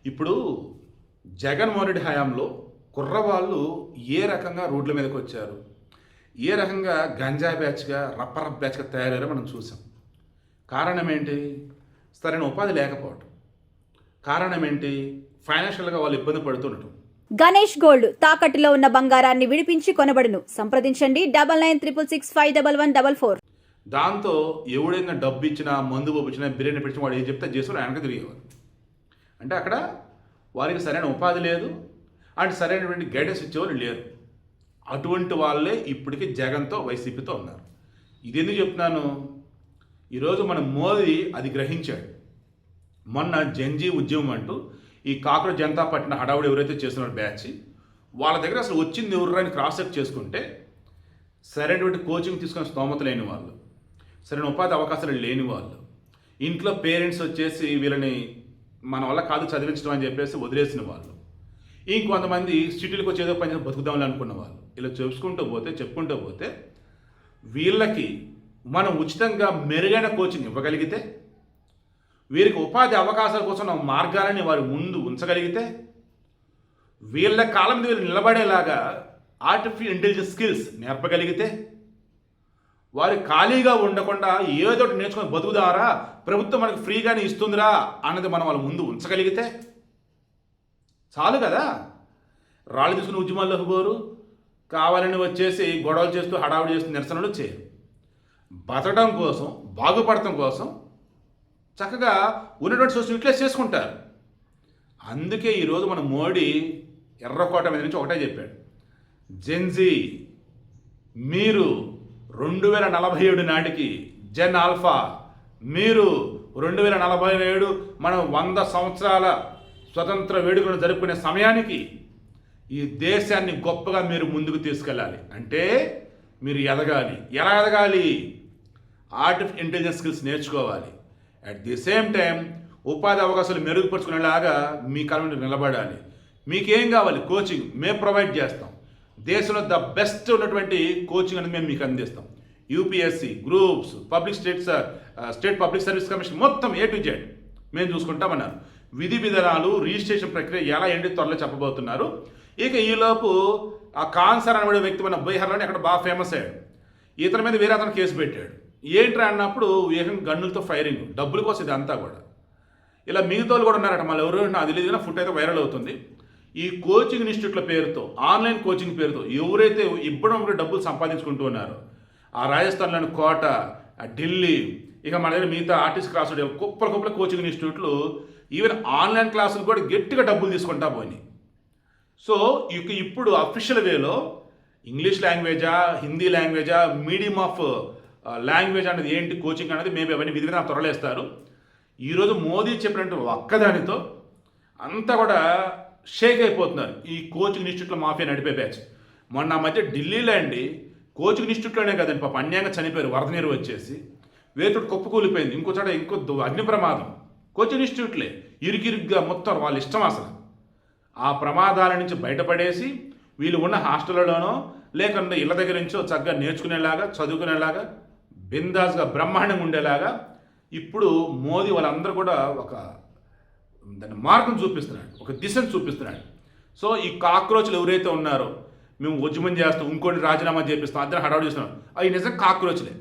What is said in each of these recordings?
ఇప్పుడు జగన్మోహన్ రెడ్డి హయాంలో కుర్రవాళ్ళు ఏ రకంగా రోడ్ల మీదకి వచ్చారు, ఏ రకంగా గంజాయి బ్యాచ్గా రప్పరప్ బ్యాచ్గా తయారయ్యారో మనం చూసాం. కారణం ఏంటి? సరైన ఉపాధి లేకపోవటం. కారణం ఏంటి? ఫైనాన్షియల్గా వాళ్ళు ఇబ్బంది పడుతుండటం. గణేష్ గోల్డ్ తాకట్టులో ఉన్న బంగారాన్ని విడిపించి కొనబడును. సంప్రదించండి 9966511144. దాంతో ఎవడైనా డబ్బు ఇచ్చినా, మందు ఇచ్చినా, బిర్యానీ పెట్టిన వాడు ఏం చెప్తే చేసి వెనక తిరిగేవారు. అంటే అక్కడ వారికి సరైన ఉపాధి లేదు, అండ్ సరైనటువంటి గైడెన్స్ ఇచ్చేవాళ్ళు లేరు. అటువంటి వాళ్ళే ఇప్పటికీ జగన్తో వైసీపీతో ఉన్నారు. ఇది ఎందుకు చెప్తున్నాను? ఈరోజు మన మోదీ అది గ్రహించాడు. మొన్న జంజీ ఉద్యమం అంటూ ఈ కాక్రోచ్ జనతా పార్టీని హడావుడు ఎవరైతే చేస్తున్నారు బ్యాచ్, వాళ్ళ దగ్గర అసలు వచ్చింది ఎవరు అని క్రాస్ చెక్ చేసుకుంటే సరైనటువంటి కోచింగ్ తీసుకునే స్తోమత లేని వాళ్ళు, సరైన ఉపాధి అవకాశాలు లేని వాళ్ళు, ఇంట్లో పేరెంట్స్ వచ్చేసి వీళ్ళని మన వల్ల కాదు చదివించడం అని చెప్పేసి వదిలేసిన వాళ్ళు, ఇంకొంతమంది సిటీలకు వచ్చి ఏదో పని బతుకుదామని అనుకున్న వాళ్ళు, ఇలా చెప్పుకుంటూ పోతే వీళ్ళకి మనం ఉచితంగా మెరుగైన కోచింగ్ ఇవ్వగలిగితే, వీరికి ఉపాధి అవకాశాల కోసం మార్గాలని వారి ముందు ఉంచగలిగితే, వీళ్ళ కాలం మీద వీళ్ళు నిలబడేలాగా ఆర్టిఫిషియల్ ఇంటెలిజెన్స్ స్కిల్స్ నేర్పగలిగితే, వారు ఖాళీగా ఉండకుండా ఏదో ఒకటి నేర్చుకొని బతుకుదారా, ప్రభుత్వం మనకు ఫ్రీగానే ఇస్తుందిరా అన్నది మనం వాళ్ళ ముందు ఉంచగలిగితే చాలు కదా. రాళ్ళు తీసుకుని ఉద్యమాల్లోకి పోరు, కావాలని వచ్చేసి గొడవలు చేస్తూ హడావుడి చేస్తూ నిరసనలు చేయరు. బతకడం కోసం, బాగుపడటం కోసం చక్కగా ఉన్నటువంటి సోర్స్ యూటిలైజ్ చేసుకుంటారు. అందుకే ఈరోజు మన మోడీ ఎర్రకోట మీద నుంచి ఒకటే చెప్పాడు, జెన్జీ మీరు 2047 నాటికి, జెన్ ఆల్ఫా మీరు 2047 మనం 100 సంవత్సరాల స్వతంత్ర వేడుకలను జరుపుకునే సమయానికి ఈ దేశాన్ని గొప్పగా మీరు ముందుకు తీసుకెళ్ళాలి. అంటే మీరు ఎదగాలి. ఎలా ఎదగాలి? ఆర్టిఫిషియల్ ఇంటెలిజెన్స్ స్కిల్స్ నేర్చుకోవాలి. అట్ ది సేమ్ టైం ఉపాధి అవకాశాలు మెరుగుపరుచుకునేలాగా మీ కాలం మీద నిలబడాలి. మీకేం కావాలి? కోచింగ్ మేము ప్రొవైడ్ చేస్తాం. దేశంలో ద బెస్ట్ ఉన్నటువంటి కోచింగ్ అనేది మేము మీకు అందిస్తాం. UPSC, groups, state public service commission మొత్తం A to Z మేము చూసుకుంటామన్నారు. విధి విధానాలు, రిజిస్ట్రేషన్ ప్రక్రియ ఎలా ఏంటి త్వరలో చెప్పబోతున్నారు. ఇక ఈలోపు ఆ కాన్సర్ అనబడే వ్యక్తి మన బీహార్లోనే అక్కడ బాగా ఫేమస్ అయ్యాడు. ఇతని మీద వేరే అతను కేసు పెట్టాడు. ఏంట్రా అన్నప్పుడు ఏకంగా గన్నులతో ఫైరింగ్, డబ్బుల కోసం ఇదంతా కూడా. ఇలా మిగతా కూడా ఉన్నారట. మళ్ళీ ఎవరు నాకు తెలియదు, ఫుట్ అయితే వైరల్ అవుతుంది. ఈ కోచింగ్ ఇన్స్టిట్యూట్ల పేరుతో, ఆన్లైన్ కోచింగ్ పేరుతో ఎవరైతే ఇవ్వడం డబ్బులు సంపాదించుకుంటూ ఉన్నారో, ఆ రాజస్థాన్లోని కోట, ఆ ఢిల్లీ, ఇక మన దగ్గర మిగతా ఆర్టిస్ట్ క్లాస్ కుప్పల కోచింగ్ ఇన్స్టిట్యూట్లు ఈవెన్ ఆన్లైన్ క్లాసులు కూడా గట్టిగా డబ్బులు తీసుకుంటా పోయినాయి. సో ఇక ఇప్పుడు అఫీషియల్ వేలో ఇంగ్లీష్ లాంగ్వేజా, హిందీ లాంగ్వేజా, మీడియం ఆఫ్ లాంగ్వేజ్ అనేది ఏంటి, కోచింగ్ అనేది మేబీ అవన్నీ విధి విధానం త్వరలేస్తారు. ఈరోజు మోదీ చెప్పినట్టు ఒక్కదానితో అంతా కూడా షేక్ అయిపోతున్నారు ఈ కోచింగ్ ఇన్స్టిట్యూట్లో మాఫియా నడిపే బ్యాచ్. మొన్న మధ్య ఢిల్లీలో అండి కోచింగ్ ఇన్స్టిట్యూట్లోనే కదండి పాప అన్యాయంగా చనిపోయారు. వరద నీరు వచ్చేసి వేతుడు కుప్ప కూలిపోయింది. ఇంకో చోట అగ్ని ప్రమాదం. కోచింగ్ ఇన్స్టిట్యూట్లే ఇరుకిరుగ్గా మొత్తం వాళ్ళ ఇష్టం. అసలు ఆ ప్రమాదాల నుంచి బయటపడేసి వీళ్ళు ఉన్న హాస్టళ్లలోనో లేకుండా ఇళ్ళ దగ్గర నుంచో చక్కగా నేర్చుకునేలాగా, చదువుకునేలాగా, బిందాస్గా బ్రహ్మాండంగా ఉండేలాగా ఇప్పుడు మోదీ వాళ్ళందరూ కూడా ఒక దాని మార్గం చూపిస్తున్నాడు, ఒక దిశను చూపిస్తున్నాడు. సో ఈ కాక్రోచ్లు ఎవరైతే ఉన్నారో, మేము ఉద్యమం చేస్తాం, ఇంకోటి రాజీనామా చేపిస్తాం, అందరూ హడావుడి చేస్తున్నాం, అవి నిజం కాక్రోచ్లే.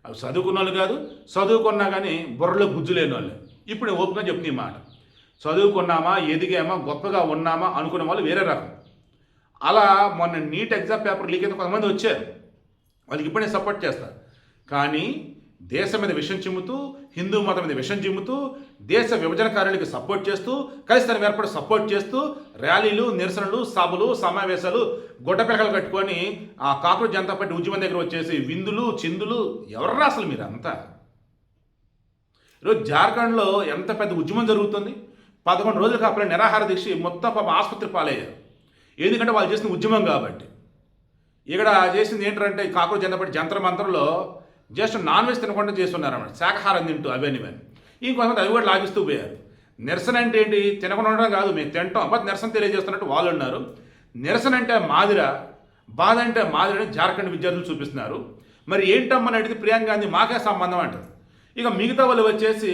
అవి చదువుకున్న వాళ్ళు కాదు, చదువుకున్నా కానీ బుర్రలో గుజ్జు లేని వాళ్ళు. ఇప్పుడు నేను ఓపెన్గా చెప్తున్నా ఈ మాట. చదువుకున్నామా, ఎదిగామా, గొప్పగా ఉన్నామా అనుకునే వాళ్ళు వేరే రకం. అలా మొన్న నీట్ ఎగ్జామ్ పేపర్ లీక్ అయితే కొంతమంది వచ్చారు, వాళ్ళకి ఇప్పుడు నేను సపోర్ట్ చేస్తాను. కానీ దేశం మీద విషం చిమ్ముతూ, హిందూ మతం మీద విషం చిమ్ముతూ, దేశ విభజనకారులకు సపోర్ట్ చేస్తూ, ఖలిస్తాన్ ఏర్పాటు సపోర్ట్ చేస్తూ, ర్యాలీలు, నిరసనలు, సభలు, సమావేశాలు, గొడ్డపిలకలు కట్టుకొని ఆ కాక్రోచ్ జనతా పార్టీ ఉద్యమం దగ్గర వచ్చేసి విందులు, చిందులు. ఎవర్రా అసలు మీరు అంతా? ఈరోజు జార్ఖండ్లో ఎంత పెద్ద ఉద్యమం జరుగుతుంది. 11 రోజులు కాపలే నిరాహార దీక్ష, మొత్తం పాప ఆసుపత్రి పాలయ్యారు. ఎందుకంటే వాళ్ళు చేసిన ఉద్యమం కాబట్టి. ఇక్కడ చేసింది ఏంటంటే ఈ కాక్రోచ్ జనతా పార్టీ జంతర్ మంతర్లో జస్ట్ నాన్ వెజ్ తినకుండా చేస్తున్నారు అన్నమాట, శాకాహారం తింటూ అవన్నీ. ఇంకొంతమంది అవి కూడా లాగిస్తూ పోయారు. నిరసన అంటే ఏంటి? తినకుండా ఉండడం కాదు, మేము తింటాం బట్ నిరసన తెలియజేస్తున్నట్టు వాళ్ళు ఉన్నారు. నిరసన అంటే మాదిర, బాధ అంటే మాదిరని జార్ఖండ్ విద్యార్థులు చూపిస్తున్నారు. మరి ఏంటమ్మని అడిగితే ప్రియాంక గాంధీ మాకే సంబంధం అంటారు. ఇక మిగతా వాళ్ళు వచ్చేసి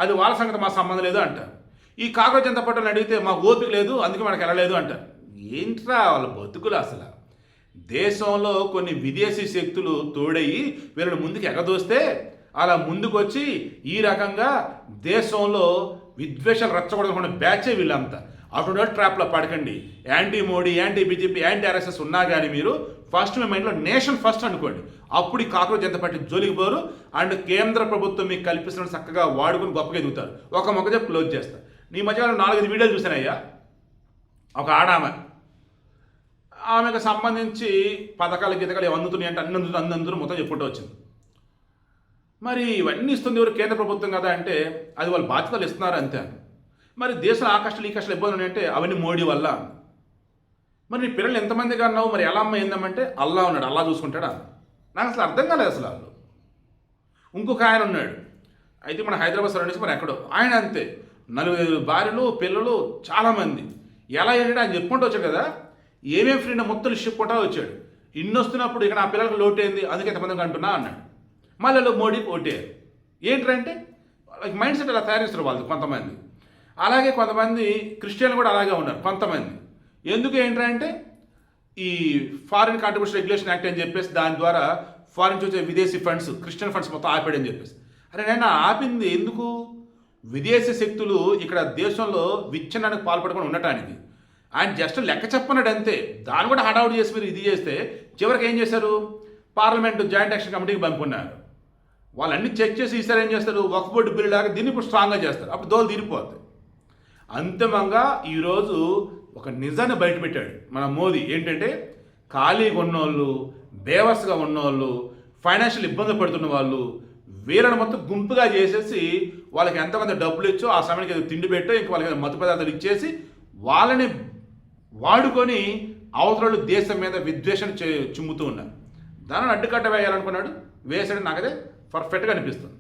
అది వాళ్ళ సంగతి, మా సంబంధం లేదు అంటారు. ఈ కాంగ్రెస్ జనతా పార్టీని అడిగితే మాకు ఓపిక లేదు, అందుకే మనకు వెళ్ళలేదు అంటారు. ఏంట్రా వాళ్ళ బతుకులు అసలు. దేశంలో కొన్ని విదేశీ శక్తులు తోడయి వీళ్ళని ముందుకు ఎగదోస్తే అలా ముందుకు వచ్చి ఈ రకంగా దేశంలో విద్వేషాలు రెచ్చగొడకుండా బ్యాచే వీళ్ళంతా. అటువంటి ట్రాప్లో పడకండి. Anti Modi, anti BJP, anti RSS ఉన్నా కానీ మీరు ఫస్ట్ మీ మైండ్లో నేషన్ ఫస్ట్ అనుకోండి. అప్పుడు ఈ కాంగ్రెస్ జనతా పార్టీ జోలికి పోరు. అండ్ కేంద్ర ప్రభుత్వం మీకు కల్పిస్తున్న చక్కగా వాడుకుని గొప్పగా ఎదుగుతారు. ఒక మొక్క చెప్పి క్లోజ్ చేస్తారు. నీ మధ్యకాలం 4-5 వీడియోలు చూసానయ్యా. ఒక ఆడామె, ఆమెకు సంబంధించి పథకాలు గీతకాలు ఏమి అందుతున్నాయి అంటే అన్ని మొత్తం చెప్పుకుంటూ వచ్చింది. మరి ఇవన్నీ ఇస్తుంది ఎవరు? కేంద్ర ప్రభుత్వం కదా అంటే అది వాళ్ళు బాధ్యతలు ఇస్తున్నారు అంతే. మరి దేశంలో ఆ కష్టాలు ఈ కష్టాలు ఇబ్బందులు ఉన్నాయంటే అవన్నీ మోడీ వల్ల. మరి నీ పిల్లలు ఎంతమందిగా అన్నావు? మరి ఎలా అమ్మ ఏందమ్మంటే అల్లా ఉన్నాడు, అల్లా చూసుకుంటాడా? నాకు అసలు అర్థం కాలేదు అసలు వాళ్ళు. ఇంకొక ఆయన ఉన్నాడు, అయితే మన హైదరాబాద్ సరౌండింగ్స్ మరి ఎక్కడో, ఆయన అంతే 4 భార్యలు పిల్లలు చాలామంది. ఎలా ఏంటంటే ఆయన చెప్పుకుంటూ వచ్చాడు కదా, ఏమేమి ఫ్రీడమ్ మొత్తం లిస్ట్ చెప్పుకుంటా వచ్చాడు. ఇన్ని వస్తున్నప్పుడు ఇక్కడ నా పిల్లలకు లోటైంది, అందుకే ఎంతమందికి అంటున్నా అన్నాడు. మళ్ళీ మోడీకి ఓటేయారు. ఏంటంటే వాళ్ళకి మైండ్ సెట్ అలా తయారు చేస్తారు వాళ్ళు కొంతమంది. అలాగే కొంతమంది క్రిస్టియన్లు కూడా అలాగే ఉన్నారు కొంతమంది. ఎందుకు ఏంటంటే ఈ ఫారిన్ కాంట్రిబ్యూషన్ రెగ్యులేషన్ యాక్ట్ అని చెప్పేసి దాని ద్వారా ఫారిన్ నుంచి వచ్చే విదేశీ ఫండ్స్, క్రిస్టియన్ ఫండ్స్ మొత్తం ఆపాడని చెప్పేసి. అరే నేను ఆపింది ఎందుకు? విదేశీ శక్తులు ఇక్కడ దేశంలో విచ్ఛిన్నానికి పాల్పడకుండా ఉండటానికి. ఆయన జస్ట్ లెక్క చెప్పన్నాడు అంతే. దాన్ని కూడా హడావుడి చేసి మీరు ఇది చేస్తే చివరికి ఏం చేశారు? పార్లమెంటు జాయింట్ యాక్షన్ కమిటీకి పంపుకున్నారు. వాళ్ళన్నీ చెక్ చేసి ఈసారి ఏం చేస్తారు? వక్ఫ్ బోర్డు బిల్లు లాగా దీన్ని ఇప్పుడు స్ట్రాంగ్గా చేస్తారు. అప్పుడు దోలు తీరిపోతాయి. అంతిమంగా ఈరోజు ఒక నిజాన్ని బయటపెట్టాడు మన మోదీ. ఏంటంటే ఖాళీగా ఉన్నోళ్ళు, బేవస్గా ఉన్నోళ్ళు, ఫైనాన్షియల్ ఇబ్బంది పడుతున్న వాళ్ళు, వీళ్ళని మొత్తం గుంపుగా చేసేసి వాళ్ళకి ఎంతమంది డబ్బులు ఇచ్చో ఆ సమయానికి ఏదో తిండి పెట్టో ఇంక వాళ్ళకి మత్తు పదార్థాలు ఇచ్చేసి వాళ్ళని వాడుకొని అవతల దేశం మీద విద్వేషణ చిమ్ముతూ ఉన్నారు. దానిని అడ్డుకట్ట వేయాలనుకున్నాడు, వేసాడు. నాకు అదే పర్ఫెక్ట్గా అనిపిస్తుంది.